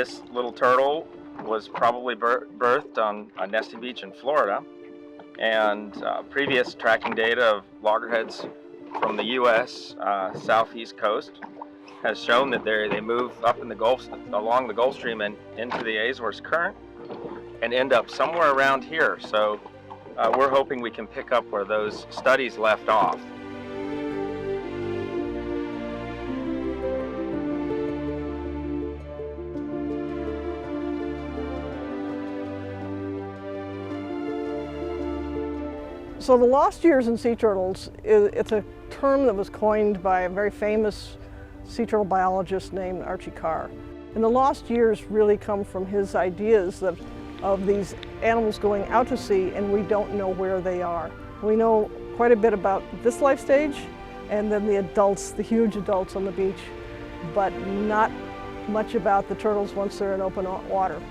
This little turtle was probably birthed on a nesting beach in Florida, and previous tracking data of loggerheads from the U.S. Southeast coast has shown that they move up in the Gulf, along the Gulf Stream and into the Azores Current, and end up somewhere around here. So we're hoping we can pick up where those studies left off. So the lost years in sea turtles, it's a term that was coined by a very famous sea turtle biologist named Archie Carr. And the lost years really come from his ideas of these animals going out to sea and we don't know where they are. We know quite a bit about this life stage and then the adults, the huge adults on the beach, but not much about the turtles once they're in open water.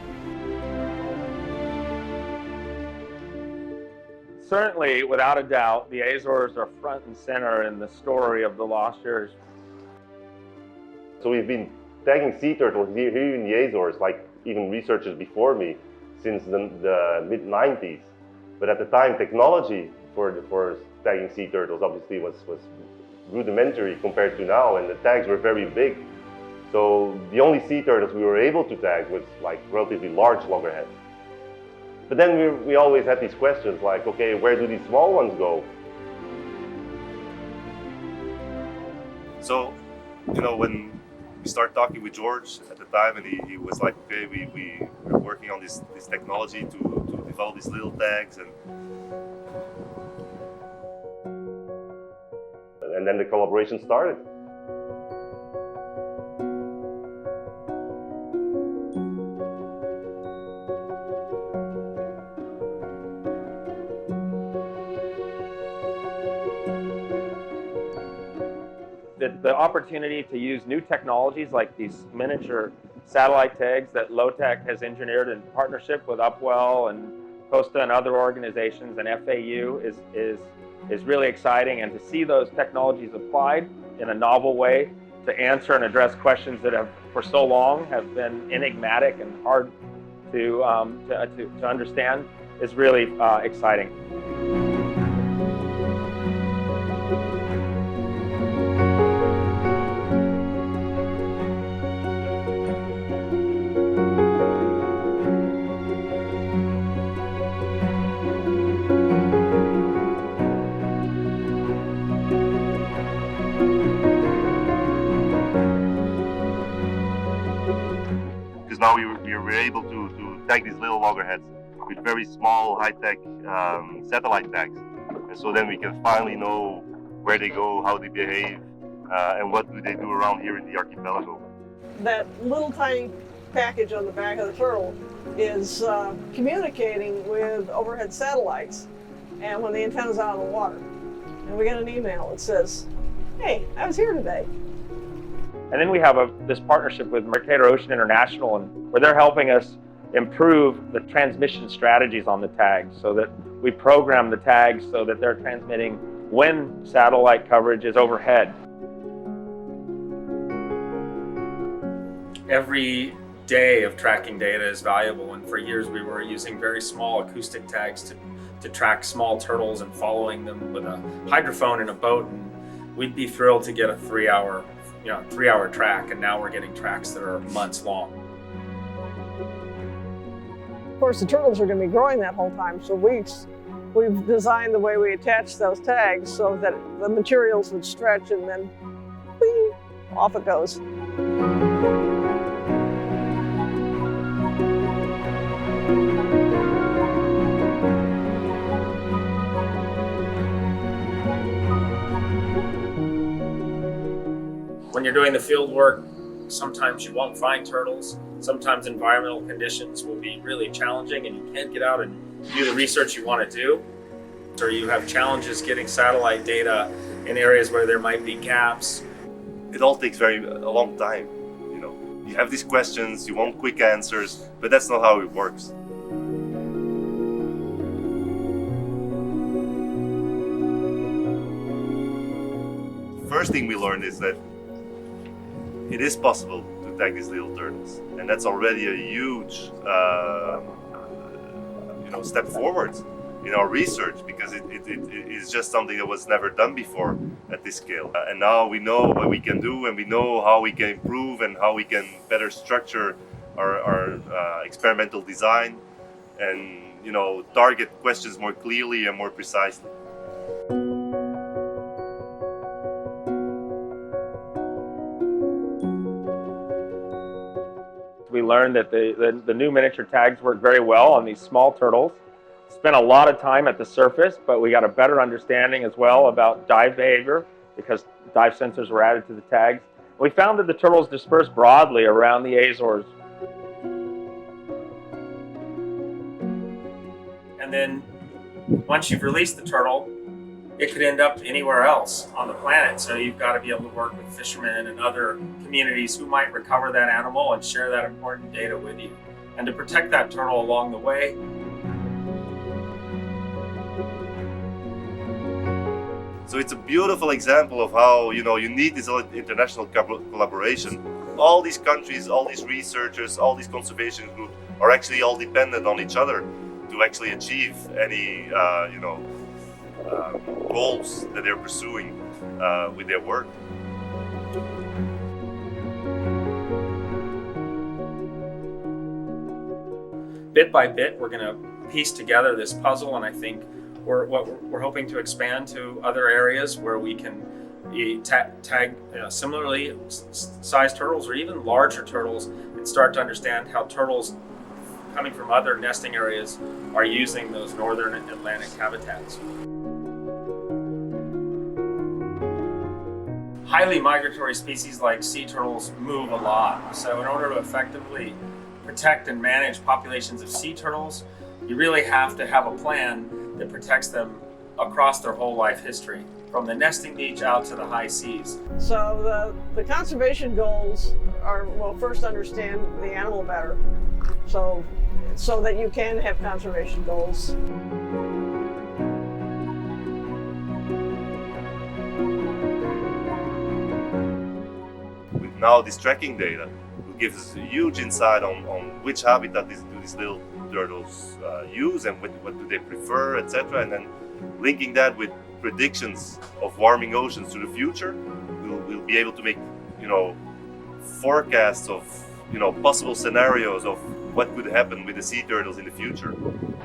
Certainly, without a doubt, the Azores are front and center in the story of the lost years. So we've been tagging sea turtles here in the Azores, like even researchers before me, since the mid-90s. But at the time, technology for tagging sea turtles obviously was rudimentary compared to now, and the tags were very big. So the only sea turtles we were able to tag was like relatively large loggerheads. But then we always had these questions like, okay, where do these small ones go? So, you know, when we started talking with George at the time, and he was like, okay, we're working on this technology to develop these little tags. And then the collaboration started. The opportunity to use new technologies like these miniature satellite tags that Lotec has engineered in partnership with Upwell and Costa and other organizations and FAU is really exciting, and to see those technologies applied in a novel way to answer and address questions that have for so long have been enigmatic and hard to understand is really exciting. Now we were able to tag these little loggerheads with very small, high-tech satellite tags. And so then we can finally know where they go, how they behave, and what do they do around here in the archipelago. That little tiny package on the back of the turtle is communicating with overhead satellites and when the antenna's out of the water. And we get an email that says, hey, I was here today. And then we have this partnership with Mercator Ocean International, and where they're helping us improve the transmission strategies on the tags so that we program the tags so that they're transmitting when satellite coverage is overhead. Every day of tracking data is valuable, and for years we were using very small acoustic tags to track small turtles and following them with a hydrophone in a boat, and we'd be thrilled to get a 3-hour track, and now we're getting tracks that are months long. Of course, the turtles are going to be growing that whole time, so we've designed the way we attach those tags so that the materials would stretch and then whee, off it goes. When you're doing the field work, sometimes you won't find turtles. Sometimes environmental conditions will be really challenging and you can't get out and do the research you want to do. Or you have challenges getting satellite data in areas where there might be gaps. It all takes a long time. You know, you have these questions, you want quick answers, but that's not how it works. First thing we learned is that it is possible to tag these little turtles, and that's already a huge step forward in our research, because it is just something that was never done before at this scale. And now we know what we can do, and we know how we can improve and how we can better structure our experimental design, and target questions more clearly and more precisely. We learned that the new miniature tags work very well on these small turtles. Spent a lot of time at the surface, but we got a better understanding as well about dive behavior because dive sensors were added to the tags. We found that the turtles disperse broadly around the Azores. And then once you've released the turtle, it could end up anywhere else on the planet. So you've got to be able to work with fishermen and other communities who might recover that animal and share that important data with you, and to protect that turtle along the way. So it's a beautiful example of how you need this international collaboration. All these countries, all these researchers, all these conservation groups are actually all dependent on each other to actually achieve any goals that they're pursuing with their work. Bit by bit, we're going to piece together this puzzle, and I think we're hoping to expand to other areas where we can tag similarly sized turtles or even larger turtles, and start to understand how turtles coming from other nesting areas are using those northern Atlantic habitats. Highly migratory species like sea turtles move a lot. So in order to effectively protect and manage populations of sea turtles, you really have to have a plan that protects them across their whole life history, from the nesting beach out to the high seas. So the conservation goals are, well, first understand the animal better, so that you can have conservation goals. With now this tracking data, it gives us a huge insight on which habitat these little turtles use, and what do they prefer, etc. And then linking that with predictions of warming oceans to the future, we'll be able to make forecasts of possible scenarios of what could happen with the sea turtles in the future.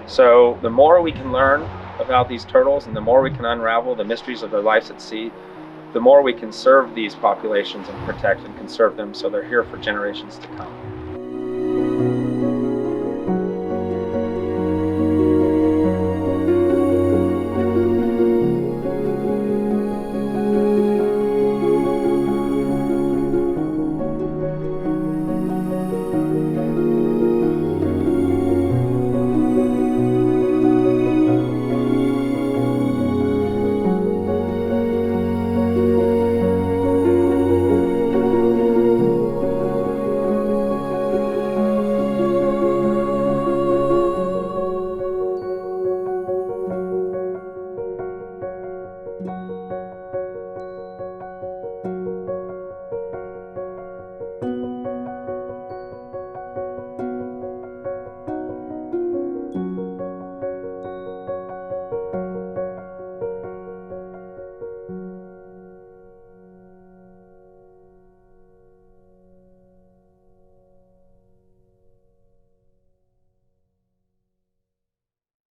So the more we can learn about these turtles and the more we can unravel the mysteries of their lives at sea, the more we can serve these populations and protect and conserve them so they're here for generations to come.